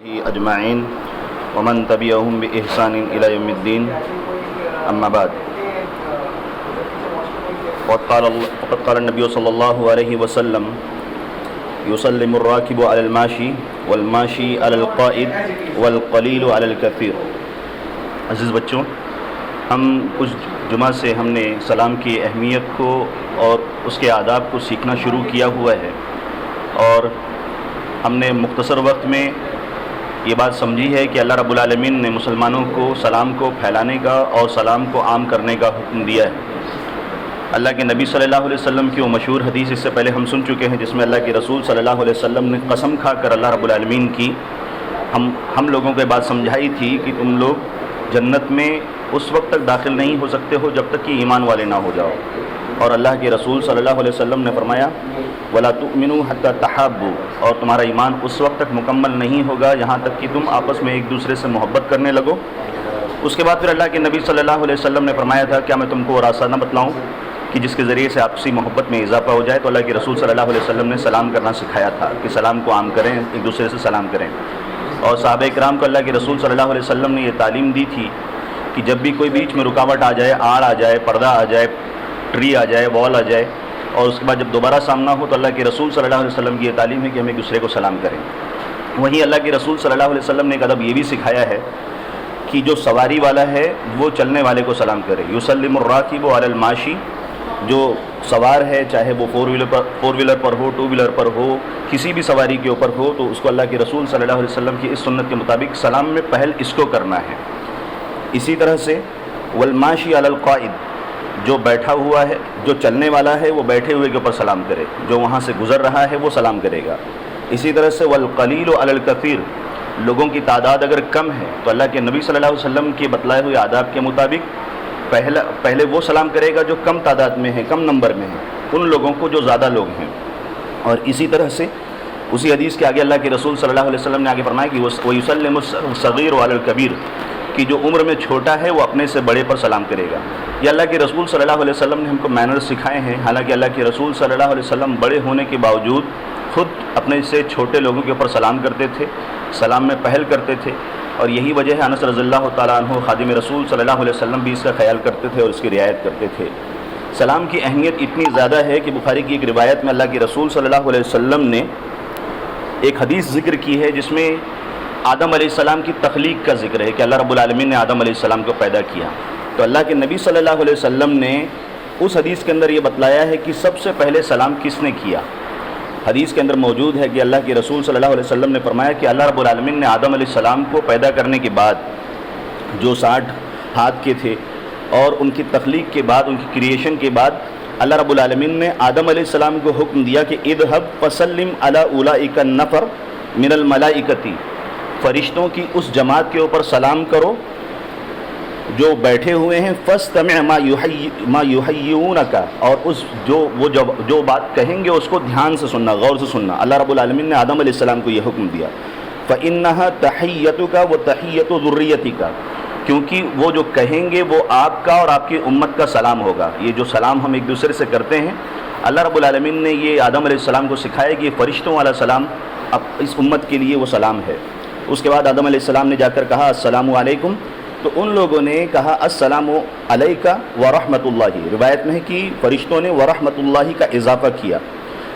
اجمعین ومن تبعهم بإحسان إلى يوم الدين اما بعد وقد قال النبي صلی اللہ علیہ وسلم يسلم الراكب على الماشي والماشي على القائد والقليل على الكثير۔ عزیز بچوں، ہم کچھ جمعہ سے ہم نے سلام کی اہمیت کو اور اس کے آداب کو سیکھنا شروع کیا ہوا ہے، اور ہم نے مختصر وقت میں یہ بات سمجھی ہے کہ اللہ رب العالمین نے مسلمانوں کو سلام کو پھیلانے کا اور سلام کو عام کرنے کا حکم دیا ہے۔ اللہ کے نبی صلی اللہ علیہ وسلم کی وہ مشہور حدیث اس سے پہلے ہم سن چکے ہیں، جس میں اللہ کے رسول صلی اللہ علیہ وسلم نے قسم کھا کر اللہ رب العالمین کی ہم لوگوں کو یہ بات سمجھائی تھی کہ تم لوگ جنت میں اس وقت تک داخل نہیں ہو سکتے ہو جب تک کہ ایمان والے نہ ہو جاؤ، اور اللہ کے رسول صلی اللہ علیہ وسلم نے فرمایا وَلَا تُؤْمِنُوا حَتَّى تَحَابُّوا، اور تمہارا ایمان اس وقت تک مکمل نہیں ہوگا یہاں تک کہ تم آپس میں ایک دوسرے سے محبت کرنے لگو۔ اس کے بعد پھر اللہ کے نبی صلی اللہ علیہ وسلم نے فرمایا تھا کیا میں تم کو وہ راستہ نہ بتلاؤں کہ جس کے ذریعے سے آپسی محبت میں اضافہ ہو جائے؟ تو اللہ کے رسول صلی اللہ علیہ وسلم نے سلام کرنا سکھایا تھا کہ سلام کو عام کریں، ایک دوسرے سے سلام کریں، اور صحابہ کرام کو اللہ کے رسول صلی اللہ علیہ وسلم نے یہ تعلیم دی تھی کہ جب بھی کوئی بیچ میں رکاوٹ آ جائے، آڑ آ جائے، پردہ آ جائے، ٹری آ جائے، وال آ جائے، اور اس کے بعد جب دوبارہ سامنا ہو تو اللہ کے رسول صلی اللہ علیہ وسلم کی یہ تعلیم ہے کہ ہم ایک دوسرے کو سلام کریں۔ وہیں اللہ کے رسول صلی اللہ علیہ وسلم نے ایک ادب یہ بھی سکھایا ہے کہ جو سواری والا ہے وہ چلنے والے کو سلام کرے۔ یسلم الراکب علی الماشی، جو سوار ہے چاہے وہ فور ویلر پر ہو، ٹو ویلر پر ہو، کسی بھی سواری کے اوپر ہو، تو اس کو اللہ کے رسول صلی اللہ علیہ وسلم کی اس سنت کے مطابق سلام میں پہل اس کو کرنا ہے۔ اسی طرح سے والماشی علی القائد، جو بیٹھا ہوا ہے، جو چلنے والا ہے وہ بیٹھے ہوئے کے اوپر سلام کرے، جو وہاں سے گزر رہا ہے وہ سلام کرے گا۔ اسی طرح سے والقلیل علی الکثیر، لوگوں کی تعداد اگر کم ہے تو اللہ کے نبی صلی اللہ علیہ وسلم کے بتلائے ہوئے آداب کے مطابق پہلے وہ سلام کرے گا جو کم تعداد میں ہے، کم نمبر میں ہے، ان لوگوں کو جو زیادہ لوگ ہیں۔ اور اسی طرح سے اسی حدیث کے آگے اللہ کے رسول صلی اللہ علیہ وسلم نے آگے فرمایا کہ وَيُسَلِّمُ الصَّغِيرُ عَلَى الْكَبِيرِ، کہ جو عمر میں چھوٹا ہے وہ اپنے سے بڑے پر سلام کرے گا۔ یہ اللہ کے رسول صلی اللہ علیہ وسلم نے ہم کو مینرز سکھائے ہیں، حالانکہ اللہ کے رسول صلی اللہ علیہ وسلم بڑے ہونے کے باوجود خود اپنے سے چھوٹے لوگوں کے اوپر سلام کرتے تھے، سلام میں پہل کرتے تھے، اور یہی وجہ ہے انس رضی اللہ تعالیٰ عنہ خادم رسول صلی اللہ علیہ وسلم بھی اس کا خیال کرتے تھے اور اس کی رعایت کرتے تھے۔ سلام کی اہمیت اتنی زیادہ ہے کہ بخاری کی ایک روایت میں اللہ کے رسول صلی اللہ علیہ وسلم نے ایک حدیث ذکر کی ہے جس میں آدم علیہ السلام کی تخلیق کا ذکر ہے کہ اللہ رب العالمین نے آدم علیہ السلام کو پیدا کیا۔ تو اللہ کے نبی صلی اللہ علیہ وسلم نے اس حدیث کے اندر یہ بتلایا ہے کہ سب سے پہلے سلام کس نے کیا۔ حدیث کے اندر موجود ہے کہ اللہ کے رسول صلی اللہ علیہ وسلم نے فرمایا کہ اللہ رب العالمین نے آدم علیہ السلام کو پیدا کرنے کے بعد، جو 60 ہاتھ کے تھے، اور ان کی تخلیق کے بعد، ان کی کریشن کے بعد، اللہ رب العالمین نے آدم علیہ السلام کو حکم دیا کہ اذهب فسلم علی اولئک النفر من الملائکۃ، فرشتوں کی اس جماعت کے اوپر سلام کرو جو بیٹھے ہوئے ہیں، فاستمع ما یحیونک، اور جو بات کہیں گے اس کو دھیان سے سننا، غور سے سننا۔ اللہ رب العالمین نے آدم علیہ السلام کو یہ حکم دیا، فإنها تحیتک وتحیت ذریتک، کیونکہ وہ جو کہیں گے وہ آپ کا اور آپ کی امت کا سلام ہوگا۔ یہ جو سلام ہم ایک دوسرے سے کرتے ہیں، اللہ رب العالمین نے یہ آدم علیہ السلام کو سکھایا کہ یہ فرشتوں والا سلام اب اس امت کے لیے وہ سلام ہے۔ اس کے بعد آدم علیہ السلام نے جا کر کہا السلام علیکم، تو ان لوگوں نے کہا السلام علیکہ ورحمۃ اللہ، روایت میں ہے کہ فرشتوں نے ورحمۃ اللہ کا اضافہ کیا۔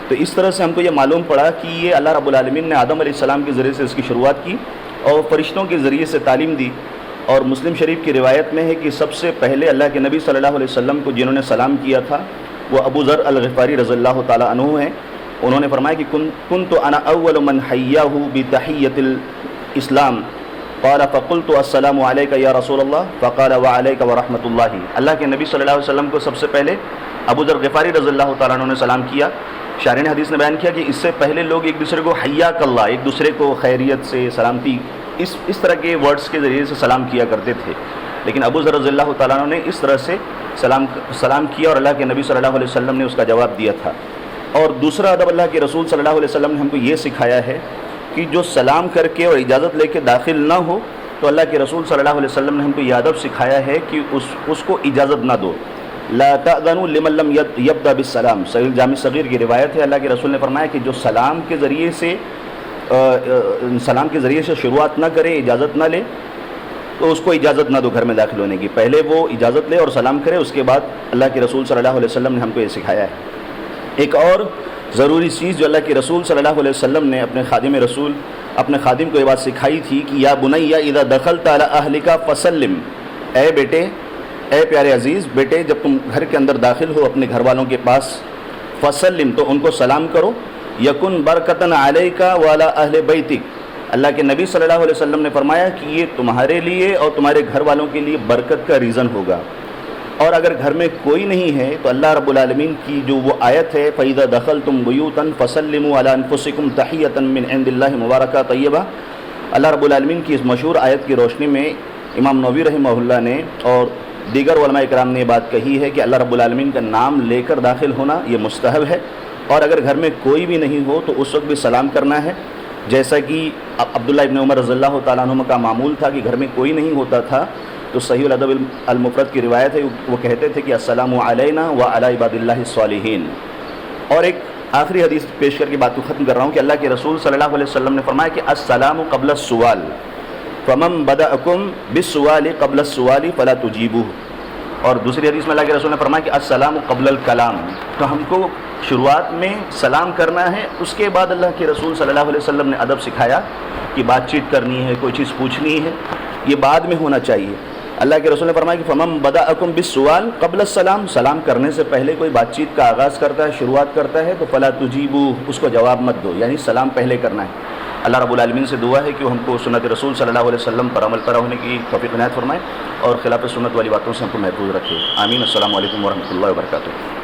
تو اس طرح سے ہم کو یہ معلوم پڑا کہ یہ اللہ رب العالمین نے آدم علیہ السلام کے ذریعے سے اس کی شروعات کی اور فرشتوں کے ذریعے سے تعلیم دی۔ اور مسلم شریف کی روایت میں ہے کہ سب سے پہلے اللہ کے نبی صلی اللہ علیہ وسلم کو جنہوں نے سلام کیا تھا وہ ابو ذر الغفاری رضی اللہ تعالیٰ عنہ ہیں۔ انہوں نے فرمایا کہ کنت انا اول من حیاہ بتحیۃ الاسلام، قال فقلت السلام علیک یا رسول اللہ، فقال وعلیک ورحمۃ اللہ۔ اللہ کے نبی صلی اللہ علیہ وسلم کو سب سے پہلے ابو ذر غفاری رضی اللہ تعالیٰ عنہ نے سلام کیا۔ شارحین حدیث نے بیان کیا کہ اس سے پہلے لوگ ایک دوسرے کو حیاک اللہ، ایک دوسرے کو خیریت سے، سلامتی، اس طرح کے ورڈز کے ذریعے سے سلام کیا کرتے تھے، لیکن ابو ذر رضی اللہ تعالیٰ عنہ نے اس طرح سے سلام کیا اور اللہ کے نبی صلی اللہ علیہ وسلم نے اس کا جواب دیا تھا۔ اور دوسرا ادب اللہ کے رسول صلی اللہ علیہ وسلم نے ہم کو یہ سکھایا ہے کہ جو سلام کر کے اور اجازت لے کے داخل نہ ہو، تو اللہ کے رسول صلی اللہ علیہ وسلم نے ہم کو یہ ادب سکھایا ہے کہ اس کو اجازت نہ دو۔ لا تأذنوا لمن لم يبدأ بالسلام، صحیح جامع صغیر کی روایت ہے، اللہ کے رسول نے فرمایا کہ جو سلام کے ذریعے سے سلام کے ذریعے سے شروعات نہ کرے، اجازت نہ لے، تو اس کو اجازت نہ دو گھر میں داخل ہونے کی. پہلے وہ اجازت لے اور سلام کرے، اس کے بعد اللہ کے رسول صلی اللہ علیہ وسلم نے ہم کو یہ سکھایا ہے. ایک اور ضروری چیز جو اللہ کے رسول صلی اللہ علیہ وسلم نے اپنے خادم کو یہ بات سکھائی تھی کہ یا بنی اذا دخلت علی اہلک فسلم، اے بیٹے، اے پیارے عزیز بیٹے، جب تم گھر کے اندر داخل ہو اپنے گھر والوں کے پاس، فسلم تو ان کو سلام کرو، یکن برکتن علیک وعلی اہل بیتک. اللہ کے نبی صلی اللہ علیہ وسلم نے فرمایا کہ یہ تمہارے لیے اور تمہارے گھر والوں کے لیے برکت کا ریزن ہوگا. اور اگر گھر میں کوئی نہیں ہے تو اللہ رب العالمین کی جو وہ آیت ہے فَإِذَا دَخَلْتُمْ بُيُوتًا فَسَلِّمُوا عَلَىٰ أَنفُسِكُمْ تَحِيَّةً مِّنْ عِندِ اللَّهِ مُبَارَكَةً طَيِّبَةً، اللہ رب العالمین کی اس مشہور آیت کی روشنی میں امام نووی رحمہ اللہ نے اور دیگر علماء کرام نے یہ بات کہی ہے کہ اللہ رب العالمین کا نام لے کر داخل ہونا یہ مستحب ہے. اور اگر گھر میں کوئی بھی نہیں ہو تو اس وقت بھی سلام کرنا ہے، جیسا کہ عبداللہ ابن عمر رضی اللہ تعالیٰ عنہ کا معمول تھا کہ گھر میں کوئی نہیں ہوتا تھا تو صحیح الادب المفرد کی روایت ہے، وہ کہتے تھے کہ السلام علینا وعلی عباد اللہ الصالحین. اور ایک آخری حدیث پیش کر کے بات کو ختم کر رہا ہوں کہ اللہ کے رسول صلی اللہ علیہ وسلم نے فرمایا کہ السلام قبل السؤال فمن بدأکم بالسؤال قبل السؤال فلا تجیبوہ. اور دوسری حدیث میں اللہ کے رسول نے فرمایا کہ السلام قبل الکلام، تو ہم کو شروعات میں سلام کرنا ہے، اس کے بعد اللہ کے رسول صلی اللہ علیہ وسلم نے ادب سکھایا کہ بات چیت کرنی ہے، کوئی چیز پوچھنی ہے، یہ بعد میں ہونا چاہیے. اللہ کے رسول نے فرمایا کہ فمن بدأکم بالسؤال قبل السلام، سلام کرنے سے پہلے کوئی بات چیت کا آغاز کرتا ہے، شروعات کرتا ہے تو فلا تجیبوہ، اس کو جواب مت دو، یعنی سلام پہلے کرنا ہے. اللہ رب العالمین سے دعا ہے کہ وہ ہم کو سنت رسول صلی اللہ علیہ وسلم پر عمل پیرا ہونے کی توفیق عنایت فرمائے اور خلاف سنت والی باتوں سے ہم کو محفوظ رکھے. آمین. السلام علیکم ورحمۃ اللہ وبرکاتہ.